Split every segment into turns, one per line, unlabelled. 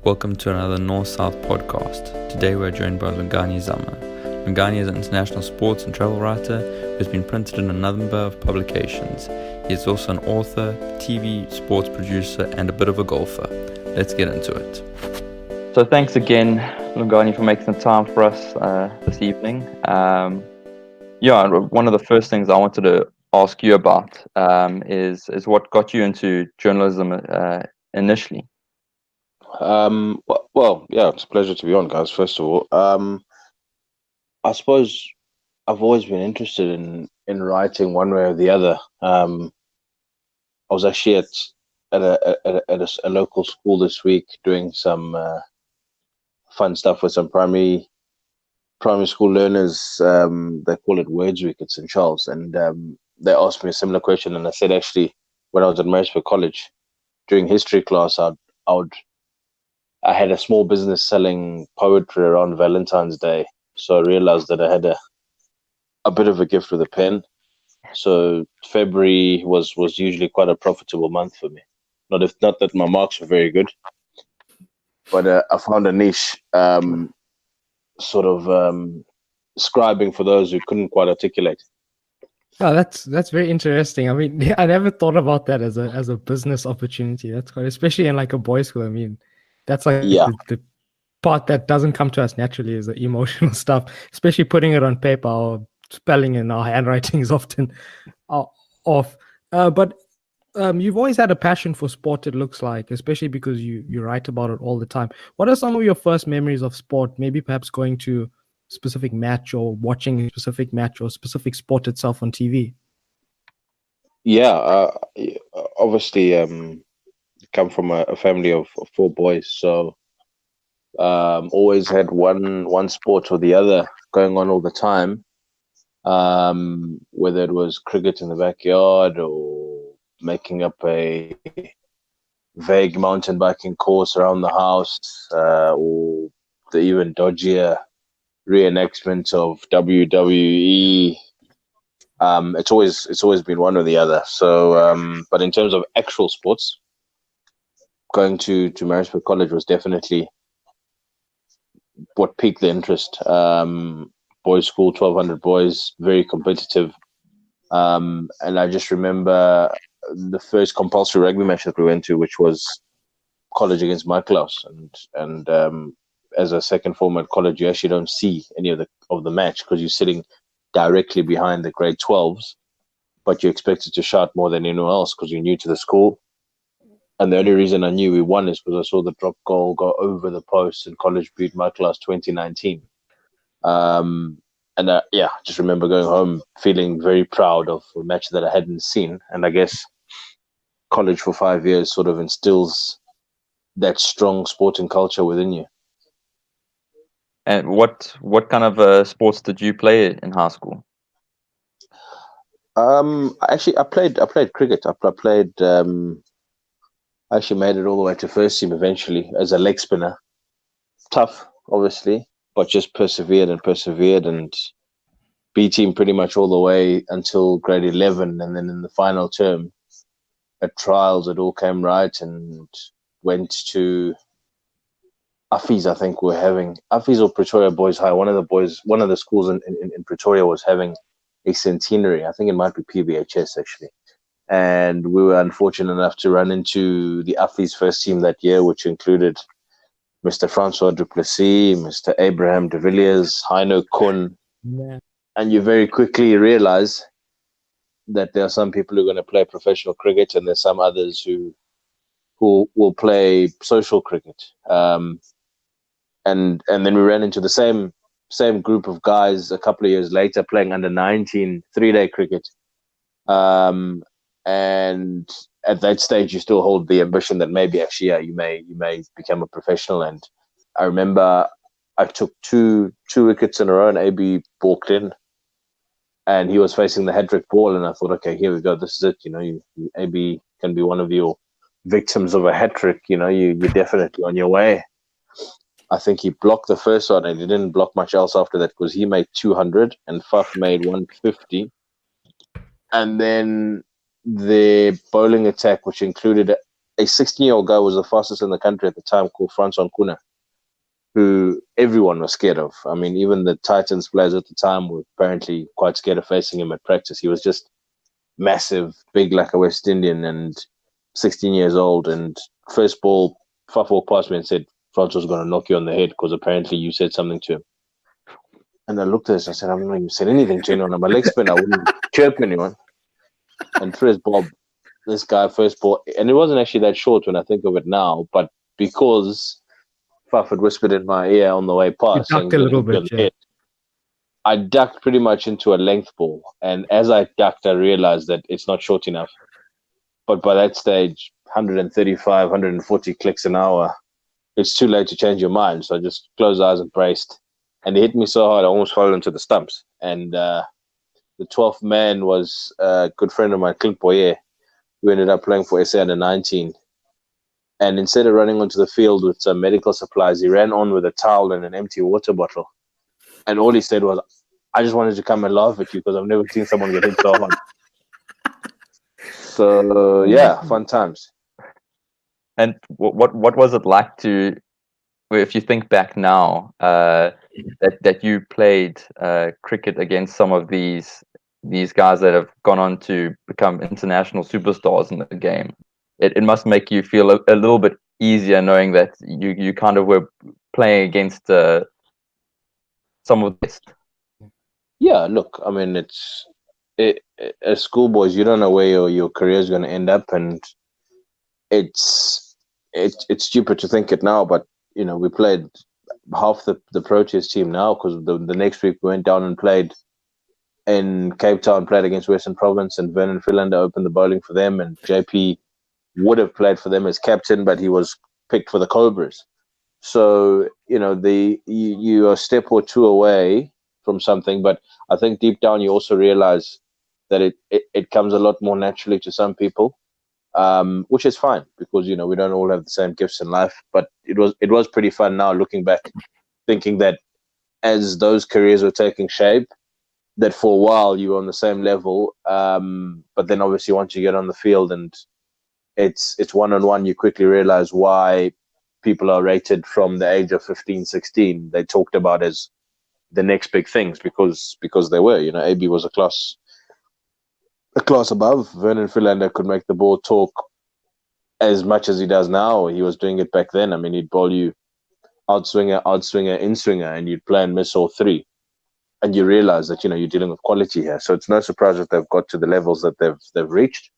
Welcome to another North-South podcast. Today we're joined by Lungani Zama. Lungani is an international sports and travel writer who has been printed in a number of publications. He is also an author, TV, sports producer, and a bit of a golfer. Let's get into it. So thanks again, Lungani, for making the time for us this evening. One of the first things I wanted to ask you about is what got you into journalism initially.
It's a pleasure to be on, guys. First of all, I suppose I've always been interested in writing one way or the other. I was actually at a local school this week doing some fun stuff with some primary school learners. They call it Words Week at St. Charles, and they asked me a similar question, and I said actually when I was at Maritzburg College during history class, I had a small business selling poetry around Valentine's Day, so I realized that I had a bit of a gift with a pen. So February was usually quite a profitable month for me. Not that my marks were very good, but I found a niche, scribing for those who couldn't quite articulate.
Oh, that's very interesting. I mean, I never thought about that as a business opportunity. That's quite, especially in like a boys' school. I mean, that's like the part that doesn't come to us naturally is the emotional stuff, especially putting it on paper or spelling in our handwriting is often off. But you've always had a passion for sport, it looks like, especially because you write about it all the time. What are some of your first memories of sport? Maybe perhaps going to a specific match or watching a specific match or specific sport itself on TV?
Yeah, obviously, come from a family of 4 boys, so always had one sport or the other going on all the time, whether it was cricket in the backyard or making up a vague mountain biking course around the house, or the even dodgier reenactment of WWE. It's always been one or the other. So, but in terms of actual sports, going to Maritzburg College was definitely what piqued the interest. Boys' school, 1,200 boys, very competitive. And I just remember the first compulsory rugby match that we went to, which was college against my class. And as a second form at college, you actually don't see any of the match because you're sitting directly behind the grade 12s, but you're expected to shout more than anyone else because you're new to the school. And the only reason I knew we won is because I saw the drop goal go over the post and college beat my class 2019. And I just remember going home feeling very proud of a match that I hadn't seen. And I guess college for 5 years sort of instills that strong sporting culture within you.
And what kind of sports did you play in high school?
Actually, I played cricket. I played. I actually made it all the way to first team eventually as a leg spinner. Tough, obviously, but just persevered and B team pretty much all the way until grade 11, and then in the final term at trials, it all came right and went to Uffies. I think we're having Uffies or Pretoria Boys High. One of the schools in Pretoria was having a centenary. I think it might be PBHS actually. And we were unfortunate enough to run into the Uffies first team that year, which included Mr. Francois du Plessis, Mr. Abraham de Villers, Heino Kuhn.
Yeah.
And you very quickly realize that there are some people who are going to play professional cricket and there's some others who will play social cricket. And then we ran into the same group of guys a couple of years later playing under 19 3-day cricket. And at that stage, you still hold the ambition that maybe actually, you may become a professional. And I remember I took two wickets in a row and AB balked in, and he was facing the hat-trick ball. And I thought, okay, here we go. This is it. You AB can be one of your victims of a hat-trick. You're definitely on your way. I think he blocked the first one and he didn't block much else after that because he made 200 and Faf made 150. And then the bowling attack, which included a 16-year-old guy was the fastest in the country at the time, called Francois Nkuna, who everyone was scared of. I mean, even the Titans players at the time were apparently quite scared of facing him at practice. He was just massive, big like a West Indian, and 16 years old. And first ball, Faf walked past me and said, Francois was going to knock you on the head because apparently you said something to him. And I looked at this, I said, I'm not even said anything to anyone. I'm a leg spinner, I wouldn't chirp anyone. And first ball, this guy, first ball, and it wasn't actually that short when I think of it now, but because Faf had whispered in my ear on the way past,
ducked a little bit, yeah.
I ducked pretty much into a length ball. And as I ducked, I realized that it's not short enough. But by that stage, 135, 140 clicks an hour, it's too late to change your mind. So I just closed eyes and braced. And he hit me so hard, I almost fell into the stumps. And the 12th man was a good friend of mine, Clint Boyer, who ended up playing for SA under 19. And instead of running onto the field with some medical supplies, he ran on with a towel and an empty water bottle. And all he said was, I just wanted to come and laugh at you because I've never seen someone get hit so hard. So, yeah, fun times.
And what was it like to, if you think back now, that you played cricket against some of these guys that have gone on to become international superstars in the game? It must make you feel a little bit easier knowing that you kind of were playing against some of this.
Yeah, look, I mean, as schoolboys, you don't know where your career is going to end up, and it's stupid to think it now, but you know, we played half the Proteas team now because the next week we went down and played in Cape Town, played against Western Province, and Vernon Philander opened the bowling for them, and JP would have played for them as captain, but he was picked for the Cobras. So, you know, you are a step or two away from something, but I think deep down you also realize that it comes a lot more naturally to some people, which is fine because, you know, we don't all have the same gifts in life. But it was pretty fun now looking back, thinking that as those careers were taking shape, that for a while you were on the same level, but then obviously once you get on the field and it's one-on-one, you quickly realize why people are rated from the age of 15, 16. They talked about as the next big things because they were, you know, AB was a class above. Vernon Philander could make the ball talk as much as he does now. He was doing it back then. I mean, he'd bowl you outswinger, in-swinger, and you'd play and miss all three. And you realize that, you know, you're dealing with quality here. So it's no surprise that they've got to the levels that they've reached.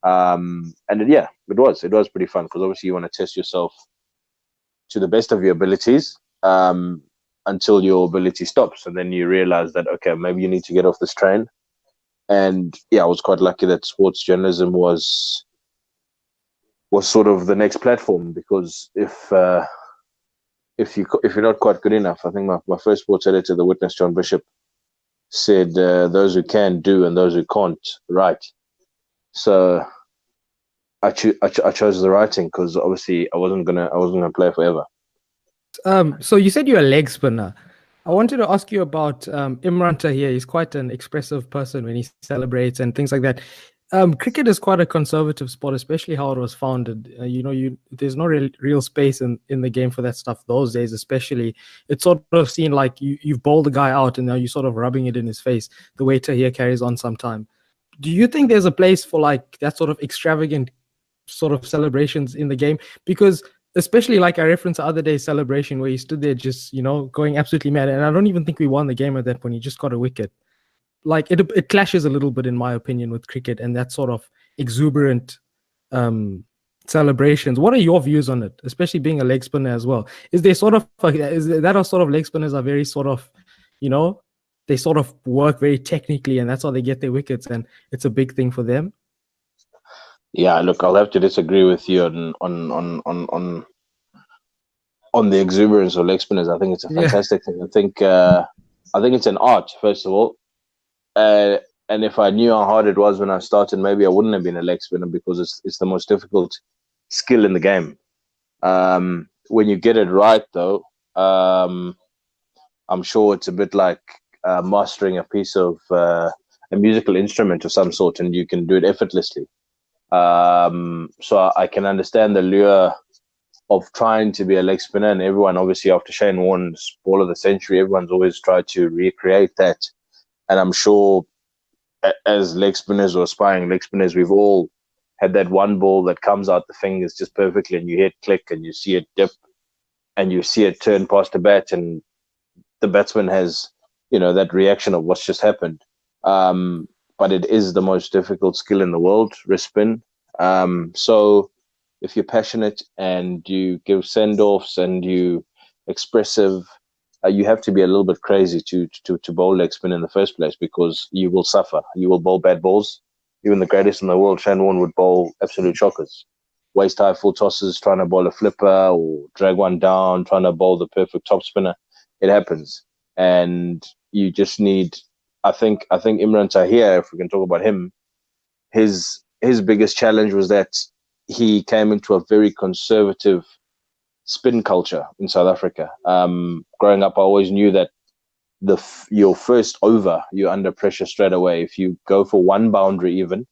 And it was pretty fun because obviously you want to test yourself to the best of your abilities until your ability stops, and then you realize that, okay, maybe you need to get off this train. And yeah, I was quite lucky that sports journalism was sort of the next platform, because if you're not quite good enough, I think my first sports editor, the Witness John Bishop, said those who can do and those who can't write. So I chose the writing because obviously I wasn't gonna play forever.
So you said you're a leg spinner. I wanted to ask you about Imran Tahir. He's quite an expressive person when he celebrates and things like that. Cricket is quite a conservative sport, especially how it was founded. There's no real space in the game for that stuff those days, especially. It's sort of seen like you've bowled the guy out and now you're sort of rubbing it in his face, the way Tahir carries on sometime. Do you think there's a place for like that sort of extravagant sort of celebrations in the game? Because especially like I referenced the other day's celebration where he stood there just, going absolutely mad. And I don't even think we won the game at that point. He just got a wicket. Like it clashes a little bit, in my opinion, with cricket and that sort of exuberant celebrations. What are your views on it, especially being a leg spinner as well? Is there sort of leg spinners are very sort of, they sort of work very technically and that's how they get their wickets and it's a big thing for them?
Yeah, look, I'll have to disagree with you on the exuberance of leg spinners. I think it's a fantastic thing. I think it's an art, first of all. And if I knew how hard it was when I started, maybe I wouldn't have been a leg spinner, because it's the most difficult skill in the game. When you get it right, though, I'm sure it's a bit like mastering a piece of a musical instrument of some sort, and you can do it effortlessly. So I can understand the lure of trying to be a leg spinner, and everyone, obviously, after Shane Warne's ball of the century, everyone's always tried to recreate that. And I'm sure as leg spinners or aspiring leg spinners, we've all had that one ball that comes out the fingers just perfectly, and you hit click and you see it dip and you see it turn past the bat, and the batsman has, that reaction of what's just happened. But it is the most difficult skill in the world, wrist spin. So if you're passionate and you give send-offs and you expressive, you have to be a little bit crazy to bowl leg spin in the first place, because you will suffer. You will bowl bad balls. Even the greatest in the world, Shane Warne, would bowl absolute shockers. Waist high full tosses, trying to bowl a flipper or drag one down, trying to bowl the perfect top spinner. It happens. And you just need, I think Imran Tahir, if we can talk about him, his biggest challenge was that he came into a very conservative spin culture in South Africa. Growing up, I always knew that your first over, you're under pressure straight away. If you go for one boundary even,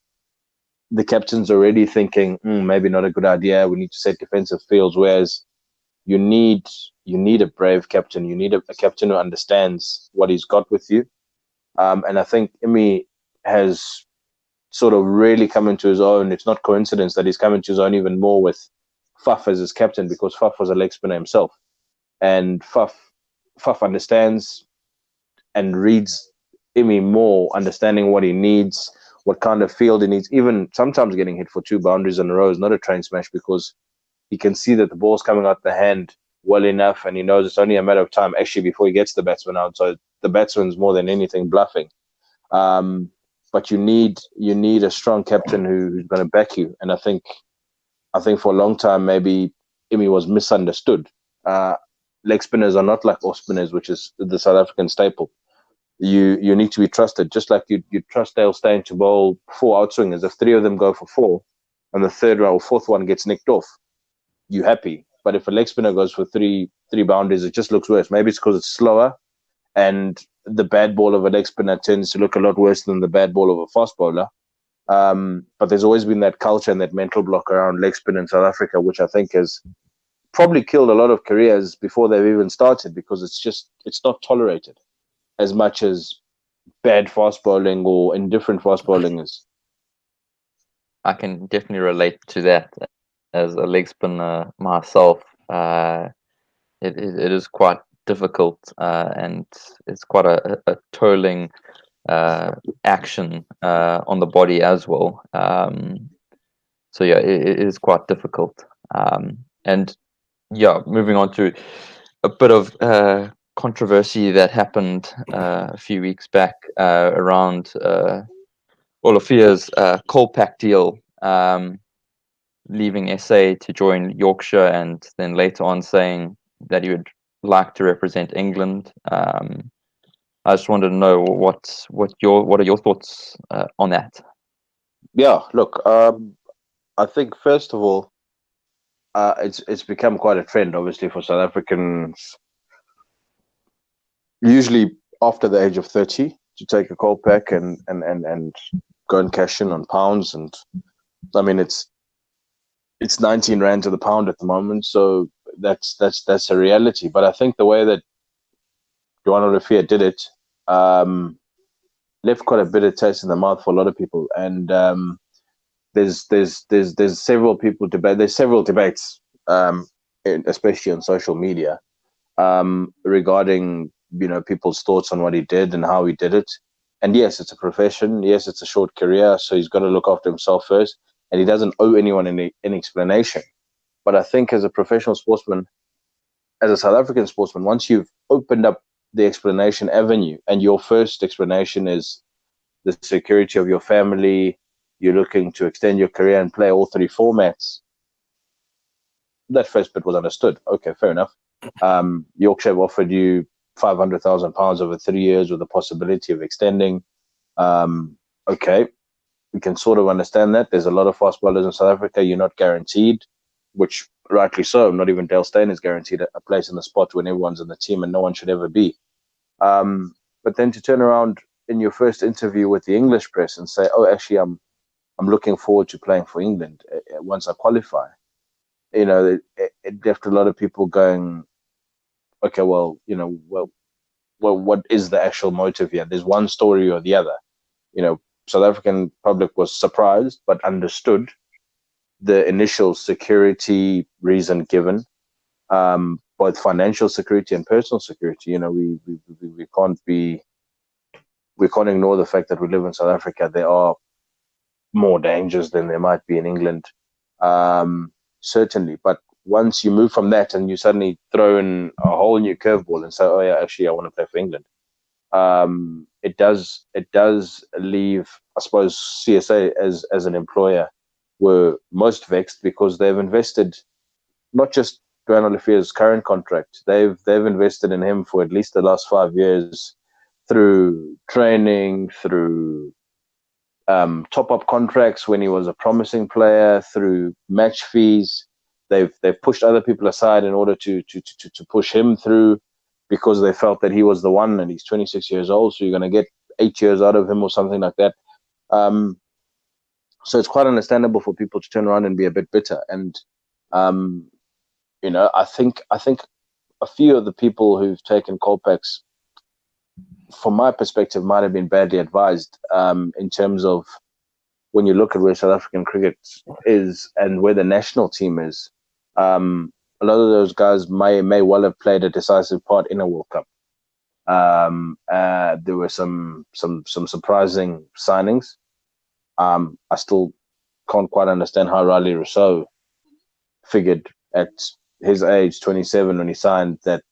the captain's already thinking, maybe not a good idea. We need to set defensive fields. Whereas you need a brave captain. You need a captain who understands what he's got with you. And I think Imi has sort of really come into his own. It's not coincidence that he's come into his own even more with Faf as his captain, because Faf was a leg spinner himself. And Faf understands and reads Imi more, understanding what he needs, what kind of field he needs. Even sometimes getting hit for two boundaries in a row is not a train smash, because he can see that the ball's coming out the hand well enough, and he knows it's only a matter of time actually before he gets the batsman out. So the batsman's more than anything bluffing. But you need a strong captain who's going to back you. And I think for a long time maybe Imi was misunderstood. Leg spinners are not like off spinners, which is the South African staple. You need to be trusted, just like you trust Dale Steyn to bowl 4 outswingers. If 3 of them go for 4 and the third or fourth one gets nicked off, you're happy. But if a leg spinner goes for three boundaries, it just looks worse. Maybe it's because it's slower, and the bad ball of a leg spinner tends to look a lot worse than the bad ball of a fast bowler. But there's always been that culture and that mental block around leg spin in South Africa, which I think has probably killed a lot of careers before they've even started, because it's not tolerated as much as bad fast bowling or indifferent fast bowling is.
I can definitely relate to that as a leg spinner myself. It is quite difficult, and it's quite a tolling action on the body as well. So yeah, it is quite difficult. And yeah, moving on to a bit of controversy that happened a few weeks back around Olafia's Colpack deal, leaving SA to join Yorkshire, and then later on saying that he would like to represent England. I just wanted to know what are your thoughts on that?
Yeah, look, I think first of all, it's become quite a trend, obviously, for South Africans, usually after the age of 30, to take a Colpack and go and cash in on pounds. And I mean, it's 19 rand to the pound at the moment, so that's a reality. But I think the way that Johan Olafia did it left quite a bitter taste in the mouth for a lot of people. And there's several people debate. There's several debates, especially on social media, regarding people's thoughts on what he did and how he did it. And yes, it's a profession. Yes, it's a short career, so he's got to look after himself first, and he doesn't owe anyone any explanation. But I think as a professional sportsman, as a South African sportsman, once you've opened up the explanation avenue, and your first explanation is the security of your family, you're looking to extend your career and play all 3 formats, that first bit was understood. Okay, fair enough. Yorkshire have offered you £500,000 over 3 years with the possibility of extending. Okay, we can sort of understand that. There's a lot of fast bowlers in South Africa. You're not guaranteed, which rightly so. Not even Dale Steyn is guaranteed a place in the spot when everyone's in the team, and no one should ever be. But then to turn around in your first interview with the English press and say, oh, actually, I'm I'm looking forward to playing for England once I qualify. It left a lot of people going, okay, well, what is the actual motive here? There's one story or the other. South African public was surprised but understood the initial security reason given, both financial security and personal security. We can't ignore the fact that we live in South Africa. There are more dangers than there might be in England, certainly. But once you move from that and you suddenly throw in a whole new curveball and say, oh yeah, actually I want to play for England, it does leave, I suppose, CSA as an employer were most vexed because they've invested not just Duane Olife's current contract, they've invested in him for at least the last 5 years through training, through top-up contracts when he was a promising player, through match fees. They've pushed other people aside in order to push him through because they felt that he was the one, and he's 26 years old, so you're going to get 8 years out of him or something like that. So it's quite understandable for people to turn around and be a bit bitter. And I think a few of the people who've taken Colpacks, from my perspective, might have been badly advised in terms of when you look at where South African cricket is and where the national team is. A lot of those guys may well have played a decisive part in a World Cup. There were some surprising signings. I still can't quite understand how Riley Rousseau figured at his age, 27, when he signed, that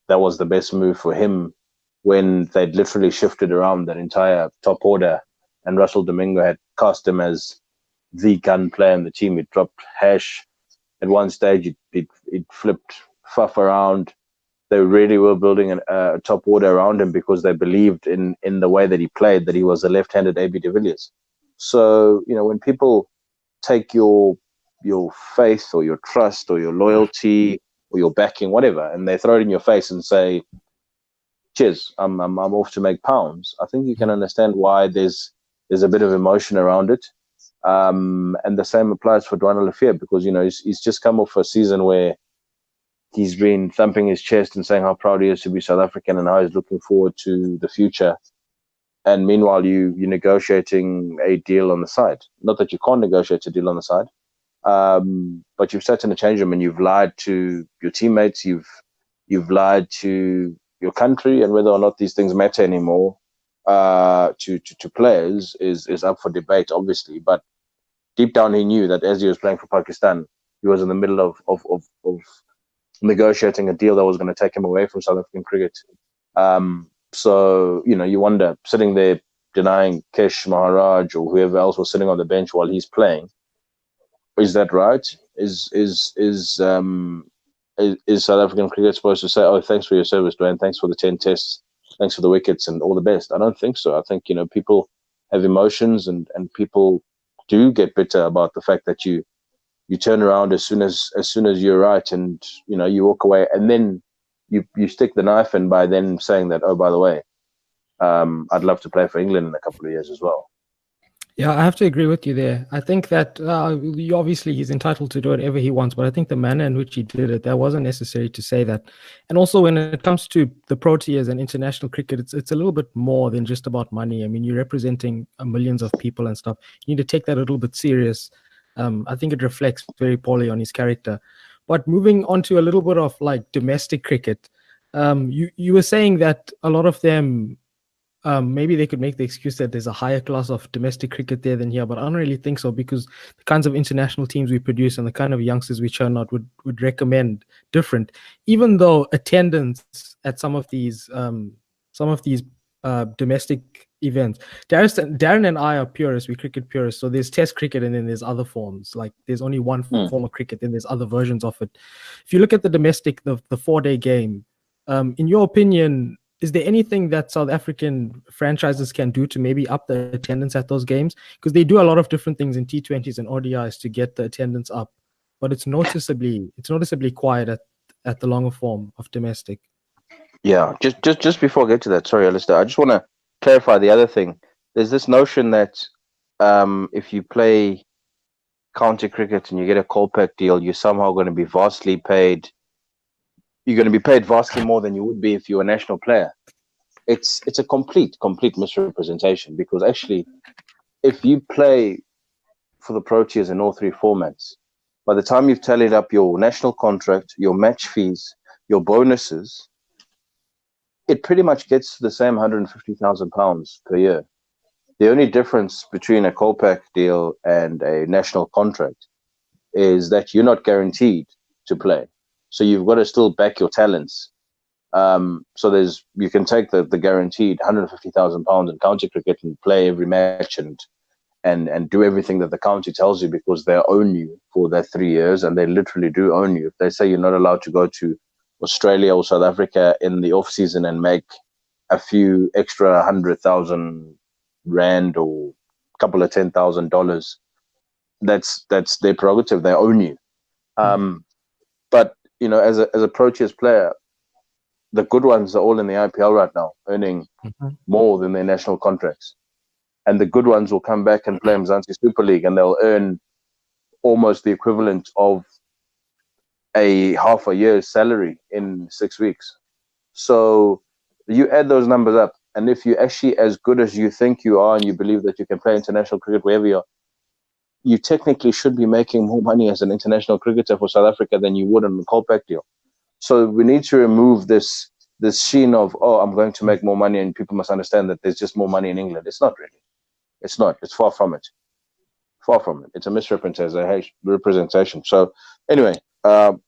was the best move for him when they'd literally shifted around that entire top order and Russell Domingo had cast him as the gun player in the team. He'd dropped Hash at one stage. He'd flipped Faf around. They really were building a top order around him because they believed in the way that he played, that he was a left-handed AB de Villiers. So, when people take your faith or your trust or your loyalty or your backing, whatever, and they throw it in your face and say, cheers, I'm off to make pounds, I think you can understand why there's a bit of emotion around it. And the same applies for Duane Olivier because, he's just come off a season where he's been thumping his chest and saying how proud he is to be South African and how he's looking forward to the future. And meanwhile, you're negotiating a deal on the side. Not that you can't negotiate a deal on the side, but you've sat in a change room and you've lied to your teammates, you've lied to your country, and whether or not these things matter anymore to players is up for debate, obviously. But deep down, he knew that as he was playing for Pakistan, he was in the middle of negotiating a deal that was going to take him away from South African cricket. So, you wonder, sitting there denying Kesh Maharaj or whoever else was sitting on the bench while he's playing, is that right? Is South African cricket supposed to say, oh, thanks for your service, Duane, thanks for the 10 tests, thanks for the wickets and all the best? I don't think so. I think, people have emotions and people do get bitter about the fact that you turn around as soon as you're right and, you walk away and then you stick the knife in by then saying that, oh, by the way, I'd love to play for England in a couple of years as well.
Yeah, I have to agree with you there. I think that obviously he's entitled to do whatever he wants, but I think the manner in which he did it, that wasn't necessary to say that. And also when it comes to the Proteas and international cricket, it's a little bit more than just about money. I mean, you're representing millions of people and stuff. You need to take that a little bit serious. I think it reflects very poorly on his character. But moving on to a little bit of like domestic cricket, you were saying that a lot of them, maybe they could make the excuse that there's a higher class of domestic cricket there than here, but I don't really think so because the kinds of international teams we produce and the kind of youngsters we churn out would recommend different. Even though attendance at some of these domestic events, Darren and I are purists, we cricket purists. So there's Test cricket and then there's other forms. Like there's only one form of cricket, then there's other versions of it. If you look at the domestic, the 4-day game, in your opinion, is there anything that South African franchises can do to maybe up the attendance at those games? Because they do a lot of different things in T20s and ODIs to get the attendance up, but it's noticeably quiet at the longer form of domestic.
Yeah, just before I get to that, sorry, Alistair, I just want to clarify the other thing. There's this notion that if you play county cricket and you get a Colpack deal, you're somehow going to be vastly paid. You're going to be paid vastly more than you would be if you were a national player. It's a complete misrepresentation, because actually, if you play for the Proteas in all three formats, by the time you've tallied up your national contract, your match fees, your bonuses, it pretty much gets to the same £150,000 per year. The only difference between a Colpack deal and a national contract is that you're not guaranteed to play. So you've got to still back your talents. So you can take the guaranteed £150,000 in county cricket and play every match and do everything that the county tells you, because they own you for that 3 years, and they literally do own you. If they say you're not allowed to go to Australia or South Africa in the off season and make a few extra 100,000 rand or a couple of $10,000, that's their prerogative. They own you. But as a Proteas player, the good ones are all in the IPL right now, earning more than their national contracts. And the good ones will come back and play Mzansi Super League, and they'll earn almost the equivalent of a half a year's salary in 6 weeks. So you add those numbers up, and if you're actually as good as you think you are and you believe that you can play international cricket wherever you are, you technically should be making more money as an international cricketer for South Africa than you would on the Colpack deal. So we need to remove this sheen of, I'm going to make more money, and people must understand that there's just more money in England. It's not really. It's not. It's far from it. Far from it. It's a misrepresentation. So anyway,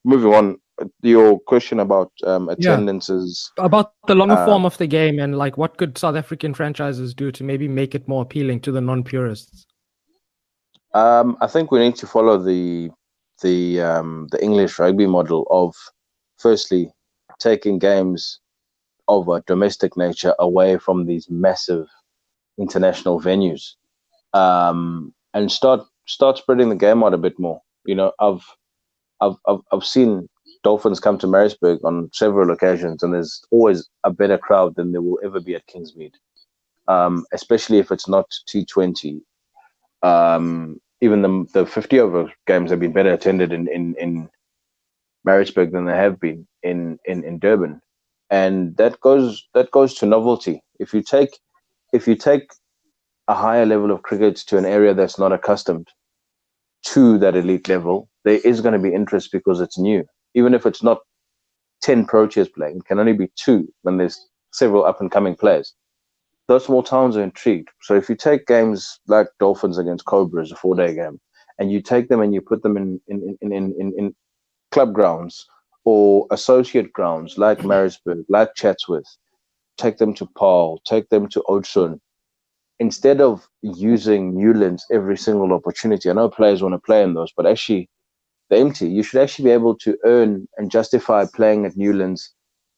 moving on. Your question about attendances.
About the longer form of the game, and like what could South African franchises do to maybe make it more appealing to the non-purists?
I think we need to follow the English rugby model of, firstly, taking games of a domestic nature away from these massive international venues, and start spreading the game out a bit more. I've seen Dolphins come to Maritzburg on several occasions, and there's always a better crowd than there will ever be at Kingsmead, especially if it's not T20. Even the 50 over games have been better attended in Maritzburg than they have been in Durban, and that goes to novelty. If you take a higher level of cricket to an area that's not accustomed to that elite level, there is going to be interest because it's new. Even if it's not 10 Proteas playing, it can only be 2 when there's several up and coming players. Those small towns are intrigued. So if you take games like Dolphins against Cobras, a 4-day game, and you take them and you put them in club grounds or associate grounds like Maritzburg, like Chatsworth, take them to Paarl, take them to Oudtshoorn, instead of using Newlands every single opportunity. I know players want to play in those, but actually they're empty. You should actually be able to earn and justify playing at Newlands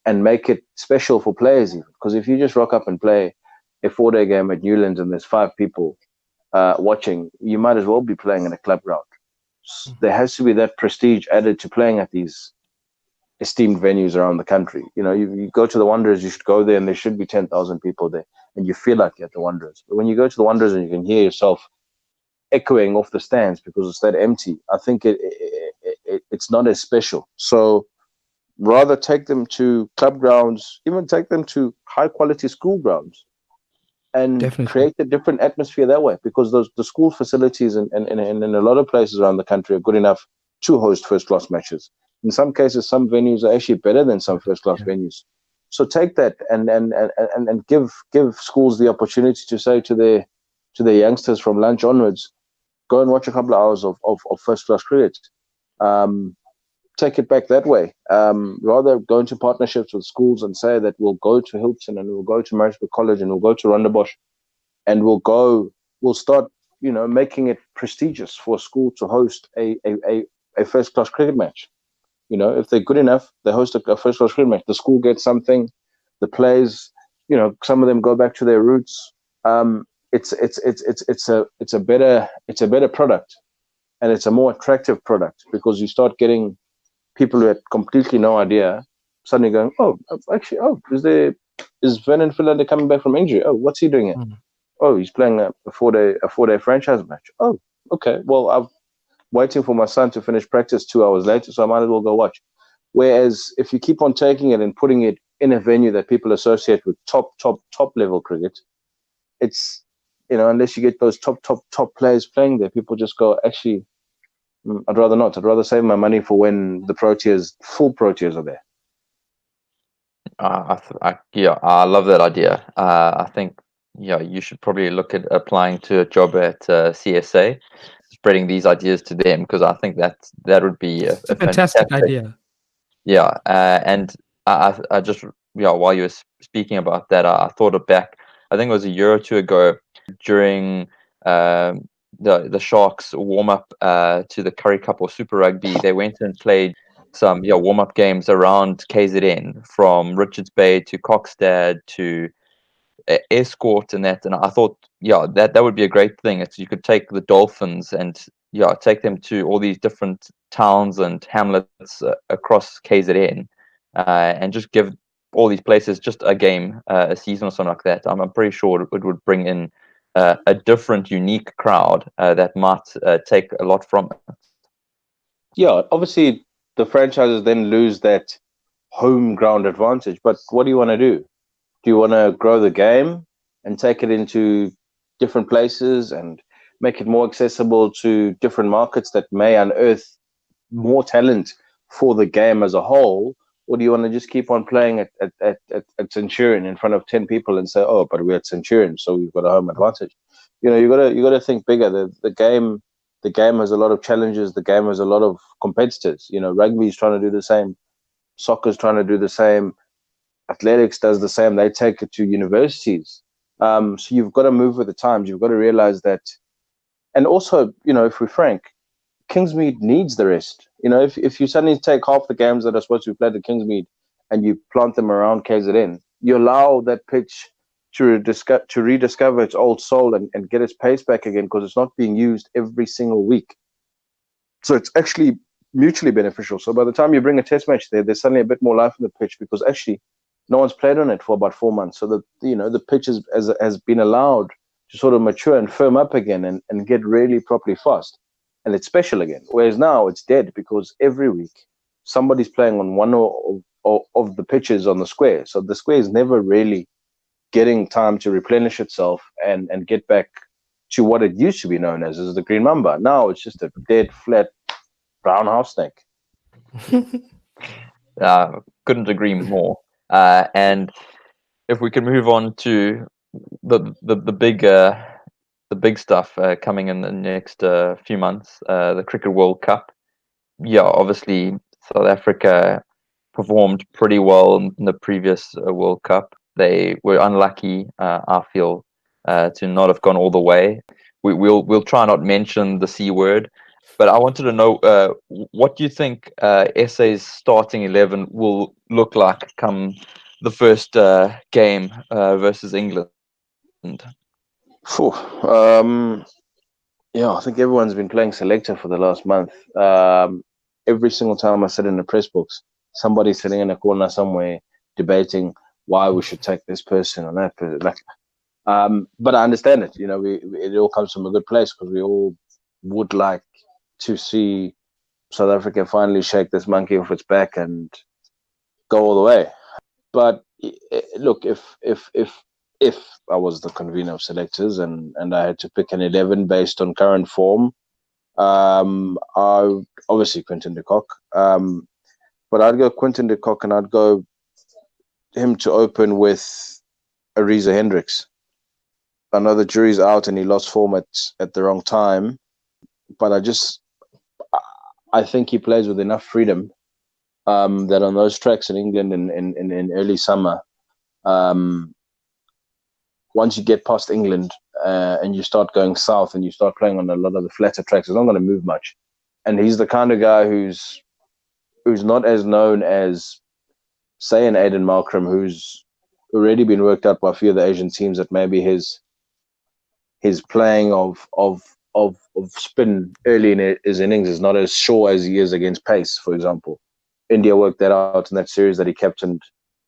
and make it special for players even. Because if you just rock up and play a 4-day game at Newlands and there's 5 people watching, you might as well be playing in a club ground. There has to be that prestige added to playing at these esteemed venues around the country. You go to the Wanderers, you should go there and there should be 10,000 people there and you feel like you're at the Wanderers. But when you go to the Wanderers and you can hear yourself echoing off the stands because it's that empty, I think it's not as special. So rather take them to club grounds, even take them to high quality school grounds, and create a different atmosphere that way, because the school facilities in a lot of places around the country are good enough to host first class matches. In some cases, some venues are actually better than some first class venues. So take that and give schools the opportunity to say to their youngsters from lunch onwards, go and watch a couple of hours of first class cricket. Take it back that way. Rather go into partnerships with schools and say that we'll go to Hilton and we'll go to Maritzburg College and we'll go to Rondebosch and we'll start, making it prestigious for a school to host a first class cricket match. If they're good enough, they host a first class cricket match. The school gets something, the players, some of them go back to their roots. It's a better product, and it's a more attractive product, because you start getting people who had completely no idea suddenly going, is Vernon Philander coming back from injury? Oh, what's he doing here? Oh, he's playing a 4-day franchise match. Oh, okay. Well, I'm waiting for my son to finish practice 2 hours later, so I might as well go watch. Whereas if you keep on taking it and putting it in a venue that people associate with top level cricket, it's, unless you get those top players playing there, people just go, actually, I'd rather not. I'd rather save my money for when the full Proteas are there.
I love that idea. I think you should probably look at applying to a job at CSA, spreading these ideas to them, because I think that would be a
fantastic idea.
Yeah, and I just while you were speaking about that, I thought it back. I think it was a year or two ago during the Sharks warm up to the Currie Cup or Super Rugby. They went and played some warm up games around KZN, from Richards Bay to Kokstad to Escort and that. And I thought that would be a great thing. You could take the Dolphins and take them to all these different towns and hamlets across KZN, and just give all these places just a game, a season or something like that. I'm pretty sure it would bring in a different, unique crowd that might take a lot from it.
Yeah, obviously the franchises then lose that home ground advantage. But what do you want to do? Do you want to grow the game and take it into different places and make it more accessible to different markets that may unearth more talent for the game as a whole? Or do you want to just keep on playing at Centurion in front of 10 people and say, oh, but we're at Centurion, so we've got a home advantage? You got to think bigger. The game has a lot of challenges. The game has a lot of competitors. Rugby is trying to do the same. Soccer's trying to do the same. Athletics does the same. They take it to universities. So you've got to move with the times. You've got to realize that. And also, if we're frank, Kingsmead needs the rest. If you suddenly take half the games that are supposed to be played at Kingsmead and you plant them around KZN, you allow that pitch to rediscover its old soul and get its pace back again, because it's not being used every single week. So it's actually mutually beneficial. So by the time you bring a test match there, there's suddenly a bit more life in the pitch, because actually no one's played on it for about 4 months. So that, the pitch has been allowed to sort of mature and firm up again and get really properly fast. And it's special again. Whereas now it's dead, because every week somebody's playing on one of the pitches on the square. So the square is never really getting time to replenish itself and get back to what it used to be known as the Green Mamba. Now it's just a dead, flat, brown house snake.
Couldn't agree more. And if we can move on to the big stuff coming in the next few months, the Cricket World Cup. Yeah, obviously South Africa performed pretty well in the previous World Cup. They were unlucky, I feel, to not have gone all the way. We'll try not mention the C word, but I wanted to know what do you think SA's starting 11 will look like come the first game versus England?
I think everyone's been playing selector for the last month. Every single time I sit in the press box, somebody's sitting in a corner somewhere debating why we should take this person or that person. But I understand it. It all comes from a good place, because we all would like to see South Africa finally shake this monkey off its back and go all the way. But look, if I was the convener of selectors and I had to pick an 11 based on current form, obviously Quinton de Kock. But I'd go Quinton de Kock, and I'd go him to open with Ariza Hendricks. I know the jury's out and he lost form at the wrong time, but I think he plays with enough freedom that on those tracks in England in early summer, once you get past England and you start going south and you start playing on a lot of the flatter tracks, it's not going to move much. And he's the kind of guy who's not as known as, say, an Aiden Malcolm, who's already been worked out by a few of the Asian teams, that maybe his playing of spin early in his innings is not as sure as he is against pace, for example. India worked that out in that series that he captained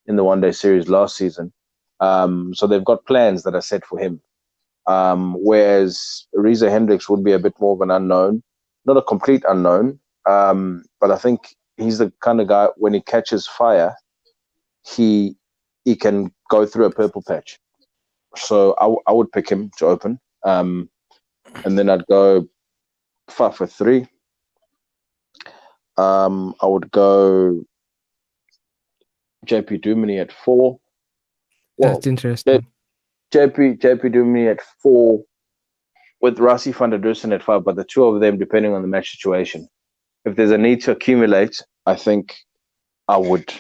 in the one-day series last season. So they've got plans that are set for him. Whereas Reza Hendricks would be a bit more of an unknown, not a complete unknown, but I think he's the kind of guy, when he catches fire, he can go through a purple patch. So I would pick him to open. And then I'd go 5 for 3. I would go JP Dumini at 4.
Well, that's interesting.
JP Dumini at 4 with Rassie van der Dussen at 5, but the two of them depending on the match situation. If there's a need to accumulate, I think I would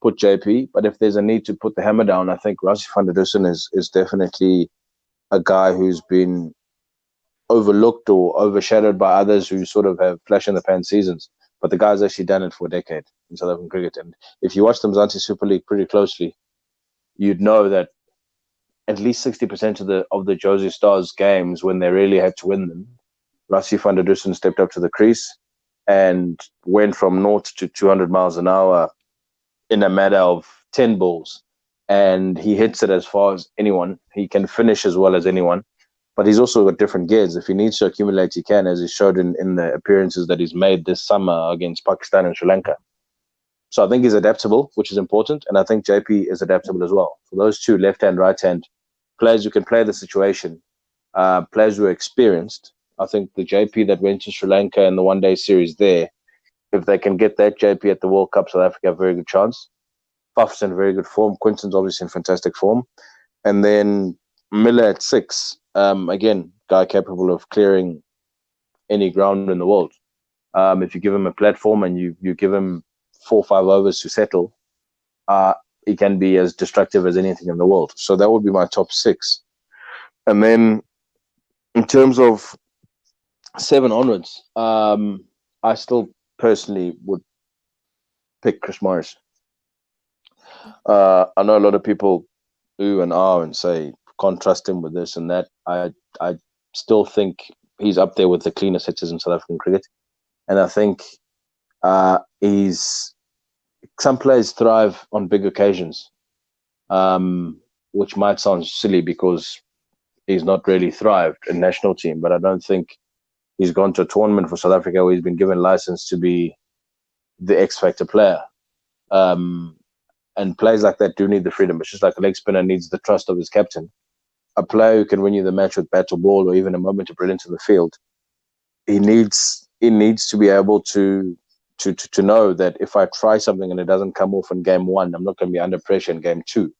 put JP, but if there's a need to put the hammer down, I think Rassie van der Dussen is definitely a guy who's been overlooked or overshadowed by others who sort of have flash in the pan seasons. But the guy's actually done it for a decade in South African cricket. And if you watch the Mzansi Super League pretty closely, you'd know that at least 60% of the Josie Stars games, when they really had to win them, Rassie van der Dussen stepped up to the crease and went from 0 to 200 miles an hour in a matter of 10 balls. And he hits it as far as anyone. He can finish as well as anyone. But he's also got different gears. If he needs to accumulate, he can, as he showed in the appearances that he's made this summer against Pakistan and Sri Lanka. So I think he's adaptable, which is important. And I think JP is adaptable as well. For those two, left-hand, right-hand, players who can play the situation, players who are experienced, I think the JP that went to Sri Lanka in the one-day series there, if they can get that JP at the World Cup, South Africa have a very good chance. Faf's in very good form. Quinton's obviously in fantastic form. And then Miller at 6, again, guy capable of clearing any ground in the world. If you give him a platform and you give him 4 or 5 overs to settle, he can be as destructive as anything in the world. So that would be my top 6. And then in terms of 7 onwards, I still personally would pick Chris Morris. I know a lot of people ooh and ah and say can't trust him with this and that. I still think he's up there with the cleanest hitters in South African cricket, and I think some players thrive on big occasions, which might sound silly because he's not really thrived in national team, but I don't think he's gone to a tournament for South Africa where he's been given license to be the X factor player. And players like that do need the freedom. It's just like a leg spinner needs the trust of his captain. A player who can win you the match with bat or ball or even a moment to bring into the field, he needs to be able to know that if I try something and it doesn't come off in game 1, I'm not going to be under pressure in game 2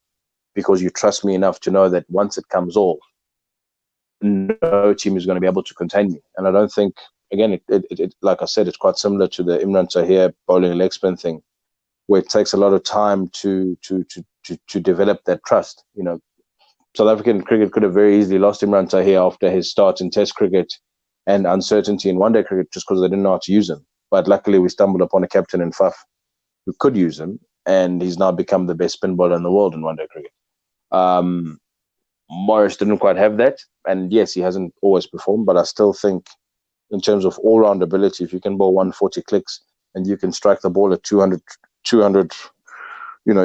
because you trust me enough to know that once it comes off, no team is going to be able to contain me. And I don't think, again, it like I said, it's quite similar to the Imran Tahir bowling leg spin thing, where it takes a lot of time to develop that trust. You know, South African cricket could have very easily lost Imran Tahir after his start in Test cricket and uncertainty in one-day cricket just because they didn't know how to use him. But luckily, we stumbled upon a captain in Faf who could use him, and he's now become the best spin bowler in the world in one-day cricket. Morris didn't quite have that, and yes, he hasn't always performed, but I still think in terms of all-round ability, if you can bowl 140 clicks and you can strike the ball at 200, you know,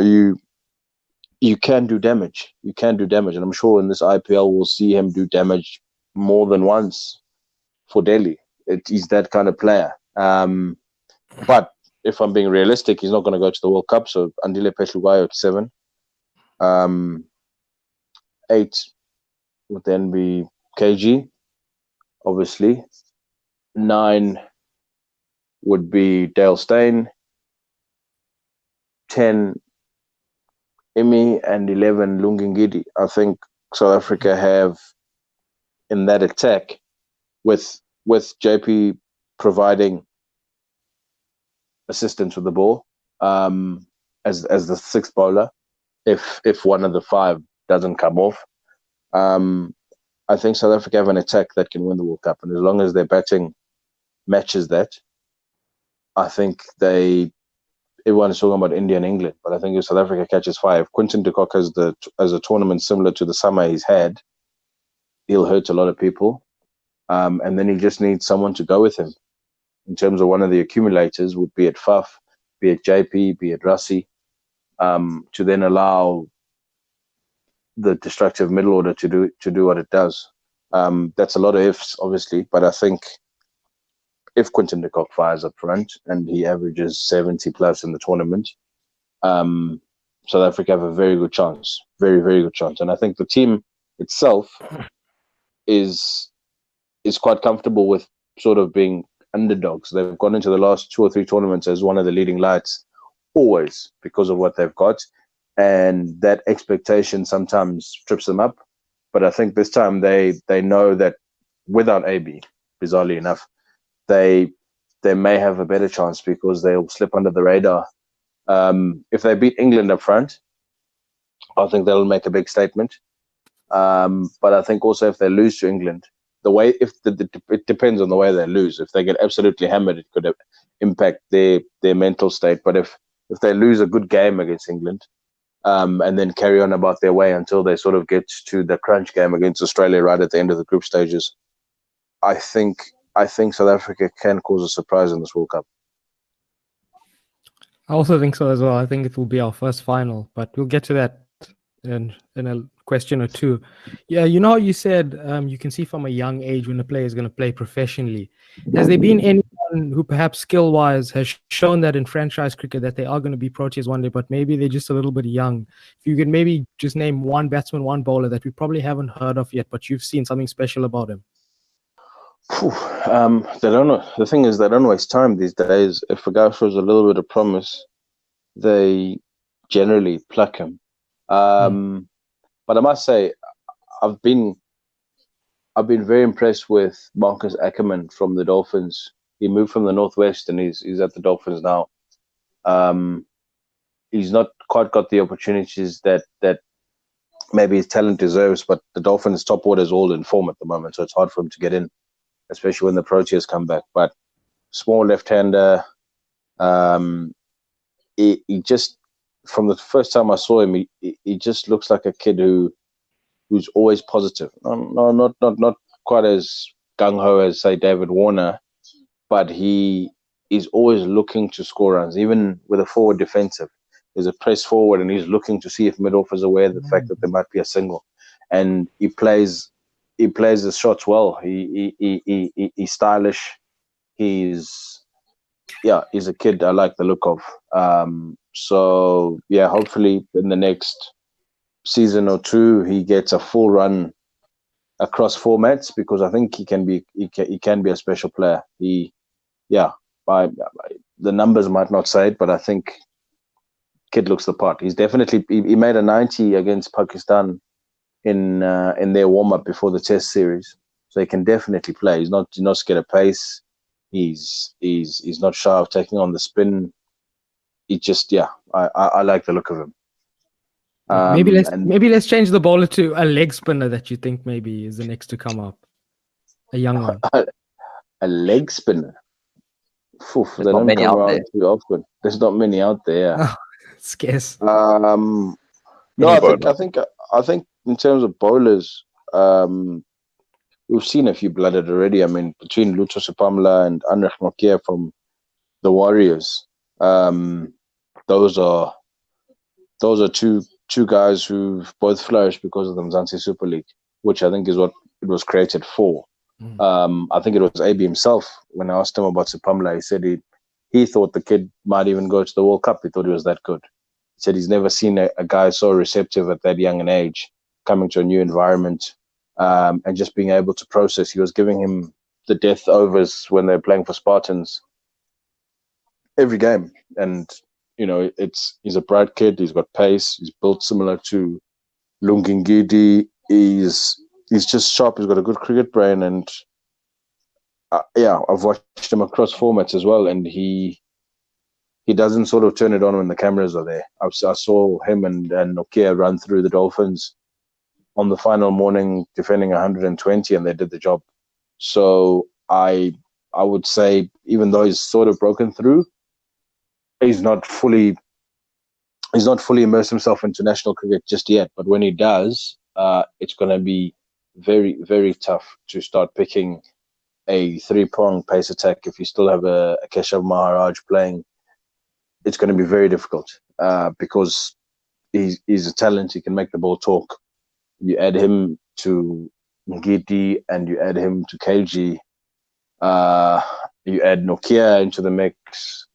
you can do damage. You can do damage, and I'm sure in this IPL we'll see him do damage more than once for Delhi. He's that kind of player. But if I'm being realistic, he's not going to go to the World Cup, so Andile Peshlugayo at 7. 8 would then be KG, obviously. 9 would be Dale Steyn. 10 Imi, and 11 Lungangidi. I think South Africa have in that attack with JP providing assistance with the ball as the 6th bowler if one of the 5 doesn't come off. I think South Africa have an attack that can win the World Cup, and as long as their batting matches that, I think everyone is talking about India and England, but I think if South Africa catches 5, Quinton de Kock has a tournament similar to the summer he's had, he'll hurt a lot of people. And then he just needs someone to go with him. In terms of one of the accumulators, would be it Faf, be it JP, be it Rassie, to then allow the destructive middle order to do what it does. That's a lot of ifs, obviously, but I think if Quinton de Kock fires up front and he averages 70 plus in the tournament, South Africa have a very good chance, very, very good chance. And I think the team itself is quite comfortable with sort of being underdogs. They've gone into the last 2 or 3 tournaments as one of the leading lights, always because of what they've got. And that expectation sometimes trips them up. But I think this time they know that without AB, bizarrely enough, they may have a better chance because they'll slip under the radar. If they beat England up front, I think they'll make a big statement. But I think also if they lose to England, it depends on the way they lose. If they get absolutely hammered, it could impact their mental state. But if they lose a good game against England, and then carry on about their way until they sort of get to the crunch game against Australia right at the end of the group stages, I think South Africa can cause a surprise in this World Cup.
I also think so as well. I think it will be our first final, but we'll get to that in a question or two. Yeah, you know how you said you can see from a young age when a player is going to play professionally. Has there been anyone who perhaps skill-wise has shown that in franchise cricket that they are going to be Proteas one day, but maybe they're just a little bit young? If you could maybe just name one batsman, one bowler that we probably haven't heard of yet, but you've seen something special about him.
They don't know. The thing is, they don't waste time these days. If a guy shows a little bit of promise, they generally pluck him. But I must say, I've been very impressed with Marcus Ackerman from the Dolphins. He moved from the Northwest and he's at the Dolphins now. He's not quite got the opportunities that maybe his talent deserves, but the Dolphins' top order is all in form at the moment, so it's hard for him to get in, especially when the Proteas come back. But small left-hander, he just, from the first time I saw him, he just looks like a kid who's always positive. No, not quite as gung-ho as, say, David Warner, but he is always looking to score runs, even with a forward defensive. There's a press forward and he's looking to see if mid-off is aware of the fact that there might be a single. And he plays his shots well. He's stylish. He's a kid I like the look of. So yeah, hopefully in the next season or two he gets a full run across formats, because I think he can be a special player. The numbers might not say it, but I think kid looks the part. He's definitely he made a 90 against Pakistan in their warm up before the Test series, so he can definitely play. He's not scared of pace. He's not shy of taking on the spin. He just I like the look of him.
Maybe let's change the bowler to a leg spinner that you think maybe is the next to come up, a young one.
A leg spinner.
There's not many out there.
Too often. There's not many out there.
Oh, scarce.
No, I think in terms of bowlers, we've seen a few blooded already. I mean, between Lutho Sipamla and Anrich Nokia from the Warriors, those are two guys who've both flourished because of the Mzansi Super League, which I think is what it was created for. I think it was AB himself, when I asked him about Sipamla, he said he thought the kid might even go to the World Cup. He thought he was that good. He said he's never seen a guy so receptive at that young an age, coming to a new environment, and just being able to process. He was giving him the death overs when they were playing for Spartans every game. And, he's a bright kid. He's got pace. He's built similar to Lungingidi. He's just sharp. He's got a good cricket brain. And, I've watched him across formats as well. And he doesn't sort of turn it on when the cameras are there. I saw him and Nokia run through the Dolphins on the final morning, defending 120, and they did the job. So I would say, even though he's sort of broken through, he's not fully immersed himself into national cricket just yet. But when he does, it's going to be very, very tough to start picking a 3-prong pace attack if you still have a Keshav Maharaj playing. It's going to be very difficult because he's a talent. He can make the ball talk. You add him to Ngidi and you add him to KG. You add Nokia into the mix.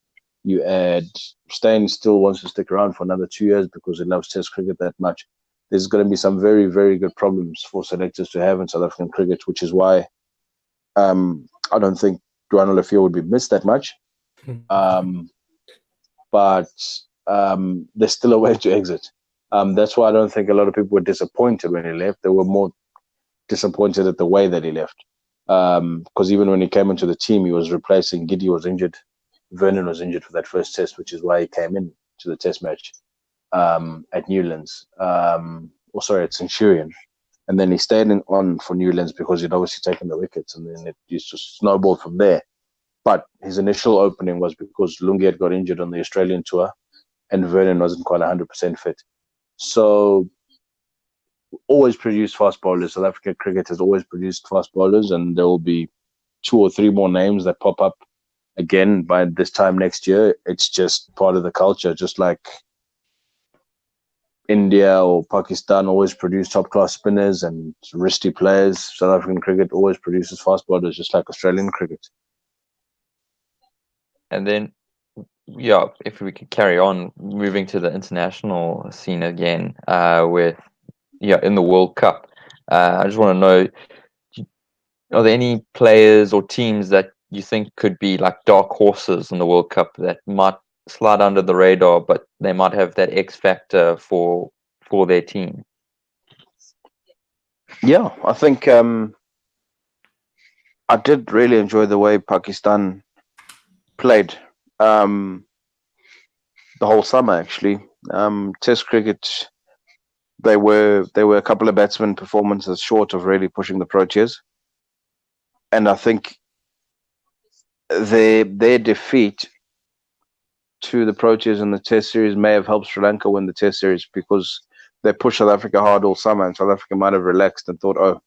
You add Steyn still wants to stick around for another 2 years because he loves Test cricket that much. There's going to be some very, very good problems for selectors to have in South African cricket, which is why I don't think Duane Olafia would be missed that much. But there's still a way to exit. That's why I don't think a lot of people were disappointed when he left. They were more disappointed at the way that he left. Because even when he came into the team, he was replacing Giddy was injured. Vernon was injured for that first test, which is why he came in to the test match at Newlands. At Centurion. And then he stayed on for Newlands because he'd obviously taken the wickets, and then it used to snowball from there. But his initial opening was because Lungi had got injured on the Australian tour and Vernon wasn't quite 100% fit. So always produced fast bowlers. South African cricket has always produced fast bowlers, and there will be 2 or 3 more names that pop up again by this time next year. It's just part of the culture, just like India or Pakistan always produce top-class spinners and wristy players. South African cricket always produces fast bowlers, just like Australian cricket.
And then, yeah, if we could carry on moving to the international scene again, in the World Cup, I just want to know, are there any players or teams that you think could be like dark horses in the World Cup that might slide under the radar, but they might have that X factor for their team?
Yeah, I think I did really enjoy the way Pakistan played the whole summer. Actually, Test cricket, they were a couple of batsmen performances short of really pushing the Proteas, and I think their defeat to the Proteas in the Test series may have helped Sri Lanka win the Test series, because they pushed South Africa hard all summer, and South Africa might have relaxed and thought, "Oh,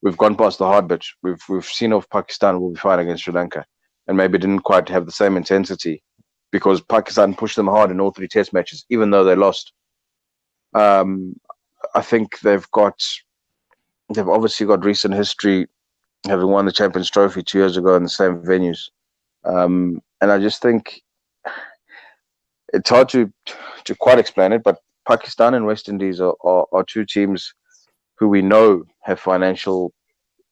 we've gone past the hard bit. We've seen off Pakistan. We'll be fine against Sri Lanka," and maybe didn't quite have the same intensity because Pakistan pushed them hard in all 3 Test matches, even though they lost. I think they've obviously got recent history, having won the Champions Trophy 2 years ago in the same venues, and I just think it's hard to quite explain it, but Pakistan and West Indies are 2 teams who we know have financial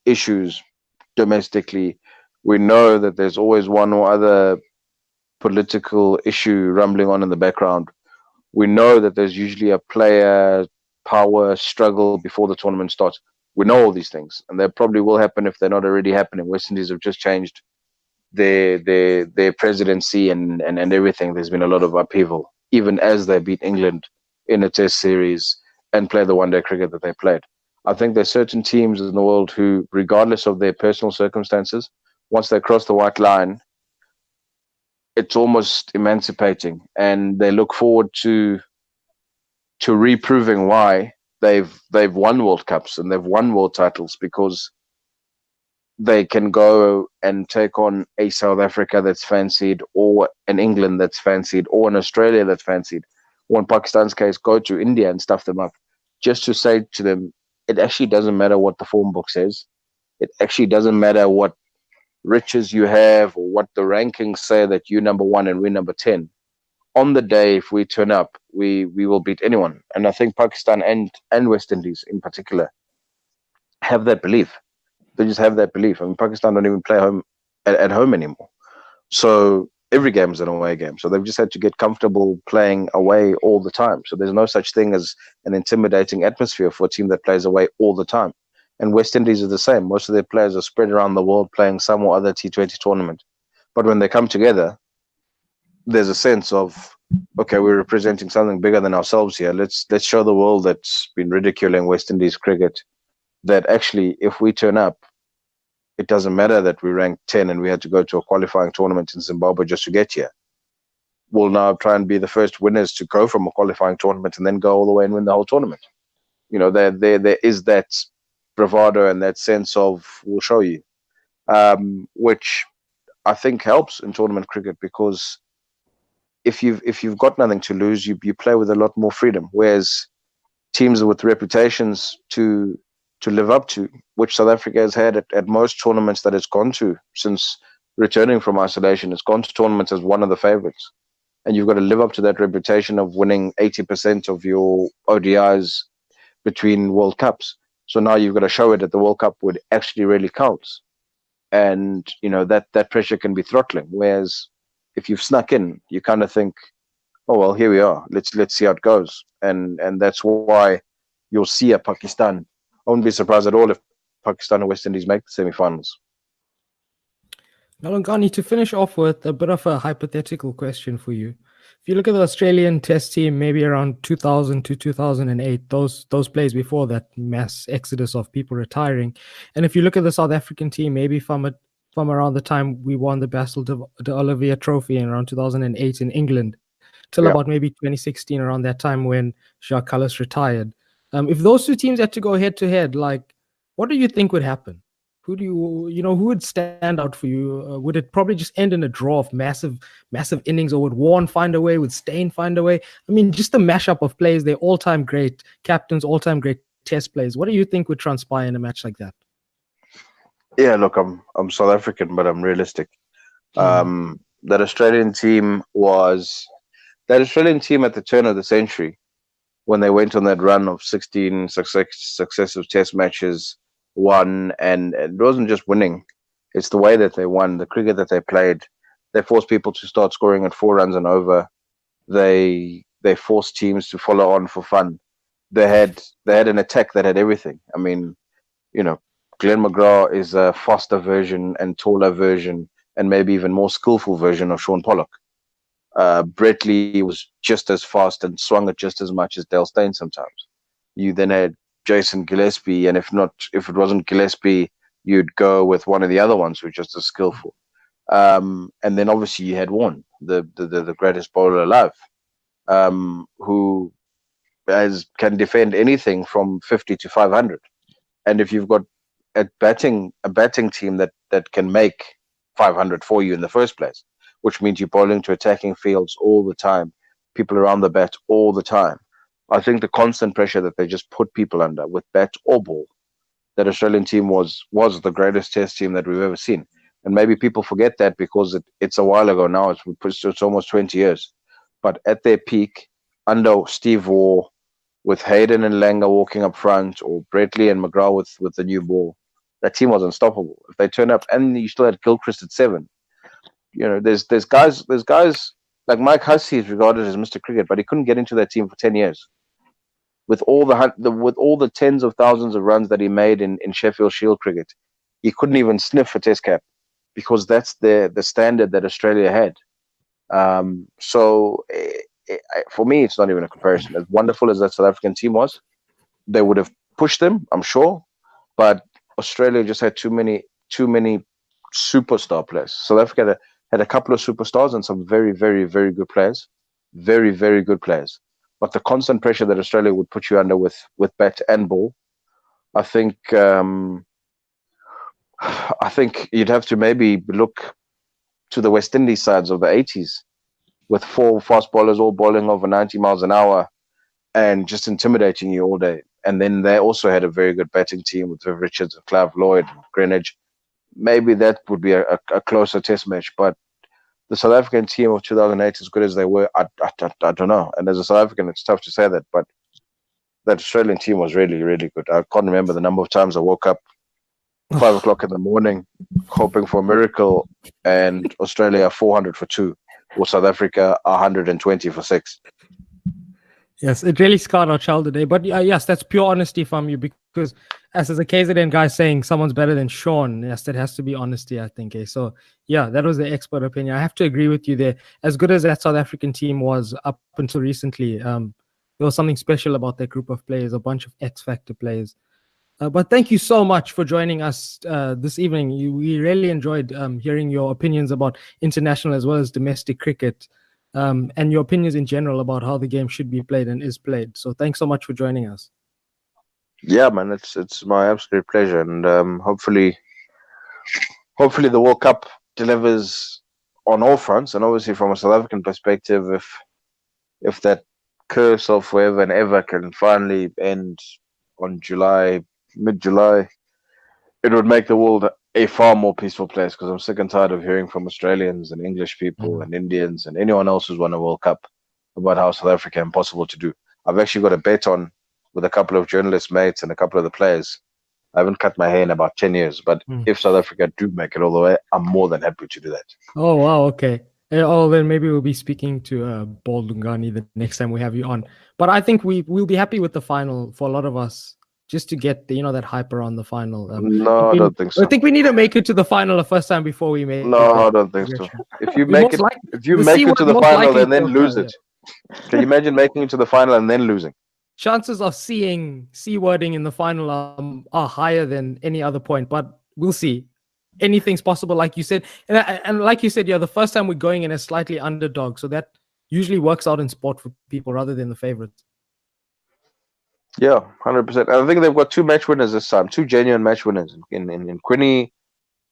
issues domestically. We know that there's always one or other political issue rumbling on in the background. We know that there's usually a player power struggle before the tournament starts. We know all these things, and they probably will happen if they're not already happening. West Indies have just changed their presidency and everything. There's been a lot of upheaval, even as they beat England in a Test series and play the one-day cricket that they played. I think there's certain teams in the world who, regardless of their personal circumstances, once they cross the white line, it's almost emancipating, and they look forward to reproving why they've won World Cups and they've won world titles, because they can go and take on a South Africa that's fancied, or an England that's fancied, or an Australia that's fancied, or in Pakistan's case, go to India and stuff them up, just to say to them, it actually doesn't matter what the form book says. It actually doesn't matter what riches you have or what the rankings say that you're number 1 and we're number 10. On the day, if we turn up, we will beat anyone. And I think Pakistan and West Indies in particular have that belief. They just have that belief. I mean, Pakistan don't even play at home anymore. So every game is an away game. So they've just had to get comfortable playing away all the time. So there's no such thing as an intimidating atmosphere for a team that plays away all the time. And West Indies are the same. Most of their players are spread around the world playing some or other T20 tournament. But when they come together, there's a sense of, okay, we're representing something bigger than ourselves here. Let's show the world that's been ridiculing West Indies cricket that actually, if we turn up, it doesn't matter that we ranked 10 and we had to go to a qualifying tournament in Zimbabwe just to get here. We'll now try and be the first winners to go from a qualifying tournament and then go all the way and win the whole tournament. You know, there is that bravado and that sense of, we'll show you, which I think helps in tournament cricket, because if you've got nothing to lose, you play with a lot more freedom. Whereas teams with reputations to live up to, which South Africa has had at most tournaments that it's gone to since returning from isolation. It's gone to tournaments as one of the favorites. And you've got to live up to that reputation of winning 80% of your ODIs between World Cups. So now you've got to show it at the World Cup where it actually really counts. And, that pressure can be throttling. Whereas if you've snuck in, you kind of think, oh, well, here we are. Let's see how it goes. And that's why you'll see a Pakistan. I wouldn't be surprised at all if Pakistan and West Indies make the semi-finals.
Now, Lungani, to finish off with a bit of a hypothetical question for you. If you look at the Australian Test team, maybe around 2000 to 2008, those plays before that mass exodus of people retiring, and if you look at the South African team, maybe from around the time we won the Basil de Olivier Trophy in around 2008 in England, till about maybe 2016, around that time when Jacques Kallis retired. If those two teams had to go head to head, like, what do you think would happen? Who do who would stand out for you? Would it probably just end in a draw of massive innings, or would Warren find a way? Would Steyn find a way? I mean, just the mashup of plays, they're all-time great captains, all-time great test plays. What do you think would transpire in a match like that?
Yeah, look, I'm South African, but I'm realistic. That Australian team at the turn of the century, when they went on that run of 16 successive test matches, won, and it wasn't just winning, it's the way that they won, the cricket that they played. They forced people to start scoring at 4 runs and over. They forced teams to follow on for fun. They had an attack that had everything. I mean, Glenn McGrath is a faster version and taller version and maybe even more skillful version of Sean Pollock. Brett Lee was just as fast and swung it just as much as Dale Steyn sometimes. You then had Jason Gillespie, and if it wasn't Gillespie, you'd go with one of the other ones who were just as skillful. And then obviously you had Warren, the greatest bowler alive, who can defend anything from 50 to 500. And if you've got a batting team that can make 500 for you in the first place, which means you're bowling to attacking fields all the time, people around the bat all the time. I think the constant pressure that they just put people under with bat or ball, that Australian team was the greatest test team that we've ever seen. And maybe people forget that because it's a while ago now. It's almost 20 years. But at their peak, under Steve Waugh, with Hayden and Langer walking up front, or Brett Lee and McGrath with the new ball, that team was unstoppable. If they turned up, and you still had Gilchrist at 7. There's guys like Mike Hussey is regarded as Mr. Cricket, but he couldn't get into that team for 10 years. With all the tens of thousands of runs that he made in Sheffield Shield cricket, he couldn't even sniff a test cap because that's the standard that Australia had. So for me, it's not even a comparison. As wonderful as that South African team was, they would have pushed them, I'm sure, but Australia just had too many superstar players. South Africa had a couple of superstars and some very, very, very good players, very, very good players. But the constant pressure that Australia would put you under with bat and ball, I think you'd have to maybe look to the West Indies sides of the 80s with 4 fast bowlers all bowling over 90 miles an hour and just intimidating you all day. And then they also had a very good batting team with Viv Richards and Clive Lloyd and Greenwich. Maybe that would be a closer test match. But the South African team of 2008, as good as they were, I don't know. And as a South African, it's tough to say that. But that Australian team was really, really good. I can't remember the number of times I woke up 5 o'clock in the morning hoping for a miracle, and Australia 400 for 2, or South Africa 120 for 6.
Yes, it really scarred our child today. But yes, that's pure honesty from you, because as a KZN guy saying someone's better than Sean, yes, that has to be honesty, I think. So yeah, that was the expert opinion. I have to agree with you there. As good as that South African team was up until recently, there was something special about that group of players, a bunch of X-Factor players. But thank you so much for joining us this evening. We really enjoyed hearing your opinions about international as well as domestic cricket. And your opinions in general about how the game should be played and is played. So thanks so much for joining us.
Yeah, man, it's my absolute pleasure, and hopefully the World Cup delivers on all fronts. And obviously, from a South African perspective, if that curse of forever and ever can finally end on mid-July, it would make the world a far more peaceful place, because I'm sick and tired of hearing from Australians and English people and Indians and anyone else who's won a World Cup about how South Africa is impossible to do. I've actually got a bet on with a couple of journalist mates and a couple of the players. I haven't cut my hair in about 10 years, but if South Africa do make it all the way, I'm more than happy to do that.
Oh, wow. Okay. Then maybe we'll be speaking to Paul Lungani the next time we have you on. But I think we'll be happy with the final for a lot of us, just to get that hype around the final.
No, I don't think so.
I think we need to make it to the final the first time before we make it.
No, I don't think so. If you make it to the final and then lose it, can you imagine making it to the final and then losing?
Chances of seeing C wording in the final are higher than any other point, but we'll see. Anything's possible, like you said. And like you said, the first time we're going in a slightly underdog, so that usually works out in sport for people rather than the favorites.
Yeah, 100%. I think they've got 2 match winners this time, 2 genuine match winners in Quinny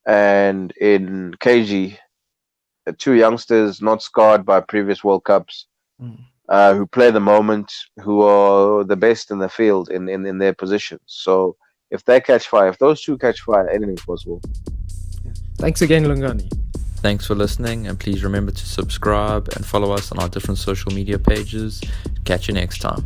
and in KG. 2 youngsters not scarred by previous World Cups. Who play the moment, who are the best in the field in their positions. So if they catch fire, if those 2 catch fire, anything's possible.
Thanks again, Lungani.
Thanks for listening, and please remember to subscribe and follow us on our different social media pages. Catch you next time.